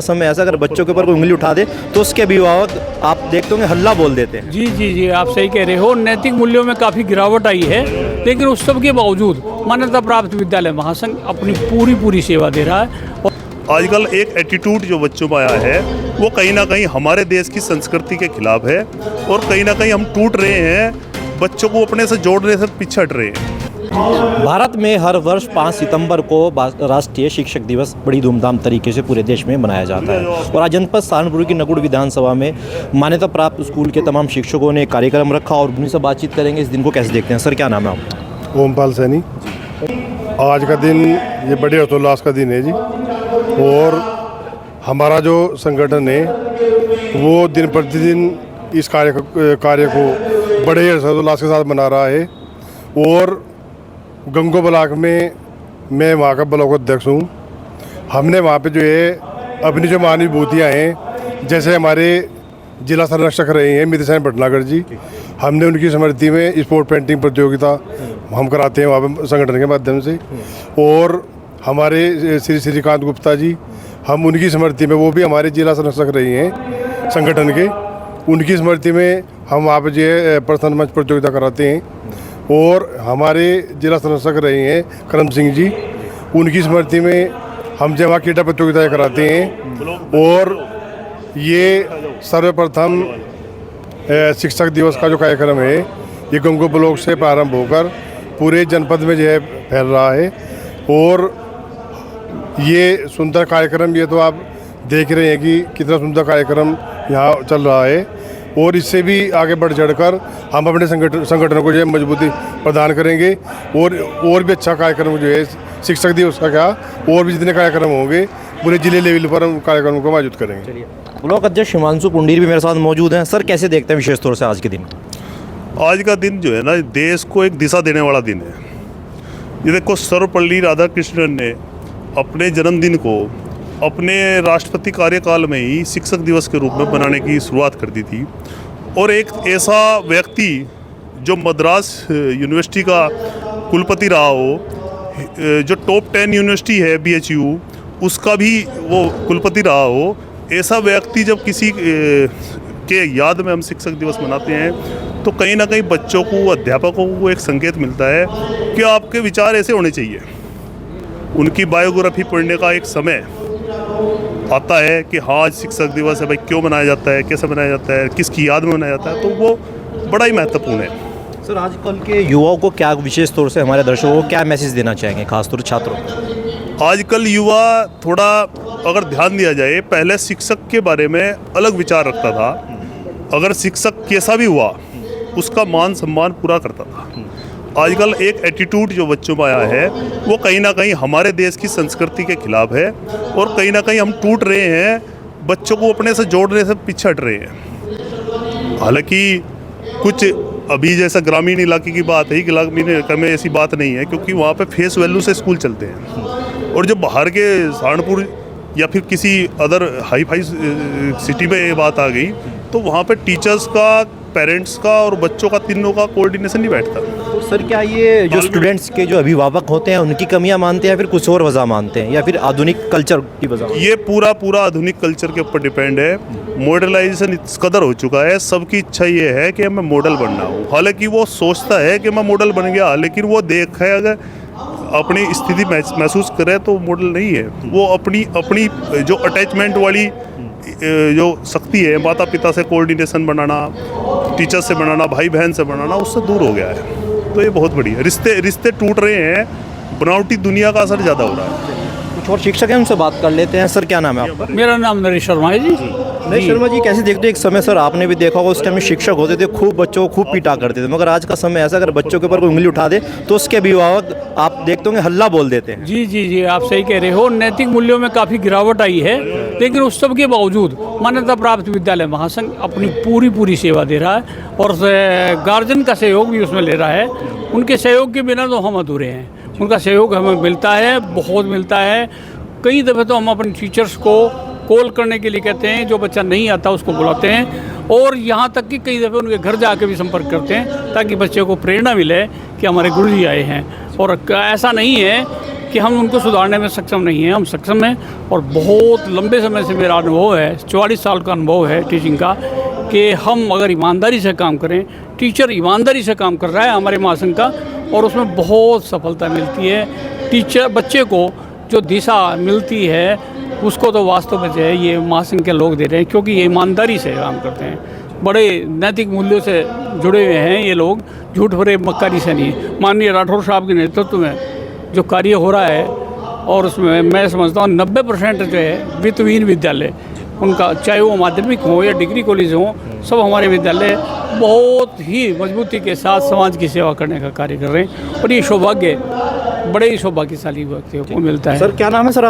समय ऐसा अगर बच्चों के ऊपर कोई उंगली उठा दे तो उसके अभिभावक आप देखते होंगे हल्ला बोल देते हैं। जी जी जी, आप सही कह रहे हो। नैतिक मूल्यों में काफ़ी गिरावट आई है, लेकिन उस सब के बावजूद मान्यता प्राप्त विद्यालय महासंघ अपनी पूरी सेवा दे रहा है। और आजकल एक एटीट्यूड जो बच्चों में आया है वो कहीं ना कहीं हमारे देश की संस्कृति के खिलाफ है और कहीं ना कहीं हम टूट रहे हैं, बच्चों को अपने से जोड़ने से पीछे हट रहे हैं। भारत में हर वर्ष 5 सितंबर को राष्ट्रीय शिक्षक दिवस बड़ी धूमधाम तरीके से पूरे देश में मनाया जाता है और आज जनपद सहारनपुर की नकुड़ विधानसभा में मान्यता प्राप्त स्कूल के तमाम शिक्षकों ने कार्यक्रम रखा और उनसे बातचीत करेंगे। इस दिन को कैसे देखते हैं सर, क्या नाम है आपका? ओमपाल सैनी। आज का दिन ये बड़े हर्षोल्लास का दिन है जी, और हमारा जो संगठन है वो दिन प्रतिदिन इस कार्य को बड़े हर्षोल्लास के साथ मना रहा है। और गंगो ब्लॉक में मैं वहाँ का ब्लॉक अध्यक्ष हूँ। हमने वहाँ पे जो है अपनी जो महानुभूतियाँ हैं, जैसे हमारे जिला संरक्षक रहे हैं मिथिसेन भटनागर जी, हमने उनकी स्मृति में स्पोर्ट पेंटिंग प्रतियोगिता हम कराते हैं वहाँ पे संगठन के माध्यम से। और हमारे श्री श्रीकांत गुप्ता जी, हम उनकी स्मृति में, वो भी हमारे जिला संरक्षक रही हैं संगठन के, उनकी स्मृति में हम वहाँ पे जो है प्रश्न मंच प्रतियोगिता कराते हैं। और हमारे जिला संरक्षक रहे हैं करम सिंह जी, उनकी स्मृति में हम जमा क्रीड़ा प्रतियोगिताएँ कराते हैं। और ये सर्वप्रथम शिक्षक दिवस का जो कार्यक्रम है ये गंगो ब्लॉक से प्रारंभ होकर पूरे जनपद में जो है फैल रहा है। और ये सुंदर कार्यक्रम, ये तो आप देख रहे हैं कि कितना सुंदर कार्यक्रम यहाँ चल रहा है। और इससे भी आगे बढ़ चढ़कर हम अपने संगठन को जो है मजबूती प्रदान करेंगे और भी अच्छा कार्यक्रम जो है शिक्षक दिवस का, क्या और भी जितने कार्यक्रम होंगे पूरे जिले लेवल पर हम कार्यक्रमों को मौजूद करेंगे। ब्लॉक अध्यक्ष हिमांशु पुंडीर भी मेरे साथ मौजूद हैं। सर, कैसे देखते हैं विशेष तौर से आज के दिन? आज का दिन जो है ना, देश को एक दिशा देने वाला दिन है। ये देखो, सर्वपल्ली राधाकृष्णन ने अपने जन्मदिन को अपने राष्ट्रपति कार्यकाल में ही शिक्षक दिवस के रूप में बनाने की शुरुआत कर दी थी। और एक ऐसा व्यक्ति जो मद्रास यूनिवर्सिटी का कुलपति रहा हो, जो टॉप 10 यूनिवर्सिटी है BHU, उसका भी वो कुलपति रहा हो, ऐसा व्यक्ति जब किसी के याद में हम शिक्षक दिवस मनाते हैं तो कहीं ना कहीं बच्चों को, अध्यापकों को एक संकेत मिलता है कि आपके विचार ऐसे होने चाहिए। उनकी बायोग्राफी पढ़ने का एक समय आता है कि हाँ, आज शिक्षक दिवस है, भाई क्यों मनाया जाता है, कैसे मनाया जाता है, किसकी याद में मनाया जाता है, तो वो बड़ा ही महत्वपूर्ण है। सर, आजकल के युवाओं को क्या, विशेष तौर से हमारे दर्शकों को क्या मैसेज देना चाहेंगे, खासतौर छात्रों को? आजकल युवा थोड़ा अगर ध्यान दिया जाए, पहले शिक्षक के बारे में अलग विचार रखता था। अगर शिक्षक कैसा भी हुआ उसका मान सम्मान पूरा करता था। आजकल एक एटीट्यूड जो बच्चों में आया है वो कहीं ना कहीं हमारे देश की संस्कृति के खिलाफ है और कहीं ना कहीं हम टूट रहे हैं, बच्चों को अपने से जोड़ने से पीछे हट रहे हैं। हालांकि कुछ अभी जैसा ग्रामीण इलाके की बात है, ग्रामीण इलाके में ऐसी बात नहीं है, क्योंकि वहाँ पे फेस वैल्यू से स्कूल चलते हैं। और जब बाहर के सहारनपुर या फिर किसी अदर हाई फाई सिटी में ये बात आ गई तो वहाँ पे टीचर्स का, पेरेंट्स का और बच्चों का, तीनों का कोऑर्डिनेशन नहीं बैठता। तो सर, क्या ये जो स्टूडेंट्स के जो अभिभावक होते हैं उनकी कमियां मानते हैं, फिर कुछ और वजह मानते हैं, या फिर आधुनिक कल्चर की वजह? ये पूरा आधुनिक कल्चर के ऊपर डिपेंड है। मॉडर्नाइजेशन इस कदर हो चुका है, सबकी इच्छा ये है कि मैं मॉडल बनना हूँ। हालांकि वो सोचता है कि मैं मॉडल बन गया, लेकिन वो देखे अगर अपनी स्थिति महसूस करे तो मॉडल नहीं है। वो अपनी जो अटैचमेंट वाली जो शक्ति है, माता पिता से कोऑर्डिनेशन बनाना, टीचर से बनाना, भाई बहन से बनाना, उससे दूर हो गया है। तो ये बहुत बड़ी है, रिश्ते टूट रहे हैं, बनावटी दुनिया का असर ज़्यादा हो रहा है। कुछ और शिक्षक हैं, उनसे बात कर लेते हैं। सर, क्या नाम है आपका? मेरा नाम नरेश शर्मा है जी। नरेश शर्मा जी, कैसे देखते हो? एक समय सर आपने भी देखा होगा, उस टाइम में शिक्षक होते थे, खूब बच्चों को खूब पीटा करते थे, मगर आज का समय ऐसा अगर बच्चों के ऊपर कोई उंगली उठा दे तो उसके अभिभावक आप देखते होंगे हल्ला बोल देते हैं। जी जी जी, आप सही कह रहे हो। नैतिक मूल्यों में काफ़ी गिरावट आई है, लेकिन उस सब के बावजूद मान्यता प्राप्त विद्यालय महासंघ अपनी पूरी सेवा दे रहा है और गार्जियन का सहयोग भी उसमें ले रहा है। उनके सहयोग के बिना तो हम अधूरे हैं। उनका सहयोग हमें मिलता है, बहुत मिलता है। कई दफ़े तो हम अपने टीचर्स को कॉल करने के लिए कहते हैं, जो बच्चा नहीं आता उसको बुलाते हैं, और यहाँ तक कि कई दफ़े उनके घर जाके भी संपर्क करते हैं ताकि बच्चे को प्रेरणा मिले कि हमारे गुरुजी आए हैं। और ऐसा नहीं है कि हम उनको सुधारने में सक्षम नहीं हैं। हम सक्षम हैं और बहुत लंबे समय से मेरा अनुभव है, 44 साल का अनुभव है टीचिंग का, कि हम अगर ईमानदारी से काम करें, टीचर ईमानदारी से काम कर रहा है हमारे महासंघ का, और उसमें बहुत सफलता मिलती है। टीचर बच्चे को जो दिशा मिलती है उसको तो वास्तव में जो है ये महासंघ के लोग दे रहे हैं, क्योंकि ये ईमानदारी से काम करते हैं, बड़े नैतिक मूल्यों से जुड़े हुए हैं ये लोग, झूठ भरे मक्कारी से नहीं। माननीय राठौर साहब के नेतृत्व में जो कार्य हो रहा है, और उसमें मैं समझता हूँ 90% जो है वित्तहीन विद्यालय उनका, चाहे वो माध्यमिक हो या डिग्री कॉलेज हो, सब हमारे विद्यालय बहुत ही मजबूती के साथ समाज की सेवा करने का कार्य कर रहे हैं, और ये सौभाग्य बड़े ही सौभाग्यशाली व्यक्तियों को मिलता है। सर क्या नाम है सर